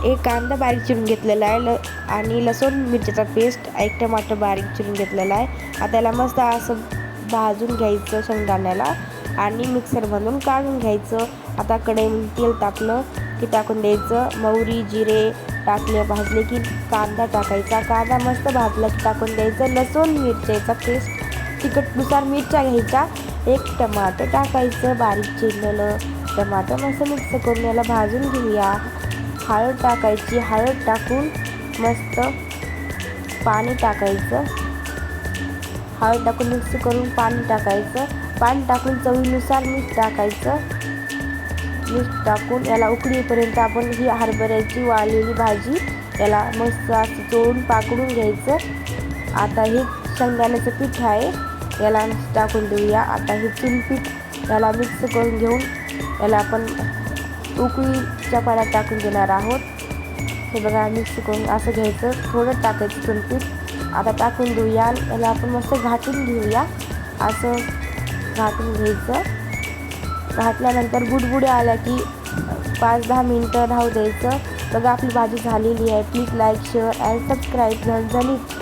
एक कांदा बारीक चिरून घेतलेला आहे आणि लसूण मिरचीचा पेस्ट, एक टमाटर बारीक चिरून घेतलेला आहे. आता त्याला मस्त असं भाजून घ्यायचं शेंगदाण्याला आणि मिक्सरमधून काढून घ्यायचं. आता कढईमध्ये तेल तापलं की टाकून द्यायचं. मोहरी जिरे टाकले, भाजले की कांदा टाकायचा. कांदा मस्त भाजला की टाकून द्यायचं लसूण मिरचीचा पेस्ट. तिखटनुसार मिरच्या घ्यायच्या. एक टमाटर टाकायचं, बारीक चिरलेलं टमाटर मस्त मिक्स करून याला भाजून घेऊया. हळद टाकायची, हळद टाकून मस्त पाणी टाकायचं. हळद टाकून मिक्स करून पाणी टाकायचं. पाणी टाकून चवीनुसार मीठ टाकायचं. मीठ टाकून याला उकळीपर्यंत आपण ही हरभऱ्याची वाळलेली भाजी याला मस्त असं चोळून पाकडून घ्यायचं. आता हे शेंगदाण्याचं पीठ आहे याला टाकून देऊया. आता हे चुनपीठ याला मिक्स करून घेऊन याला आपण उकळीच्या पाण्यात टाकून देणार आहोत. हे बघा मिक्स करून असं घ्यायचं, थोडं टाकायचं चुनपीठ. आता टाकून देऊया. याला आपण मस्त घाटून घेऊया. असं घाटून घ्यायचं. घातल्यानंतर बुडबुडे आल्या की 5-10 मिनटं राहू द्यायचं. बघा आपली भाजी झालेली आहे. Please like share and subscribe. झणझणीत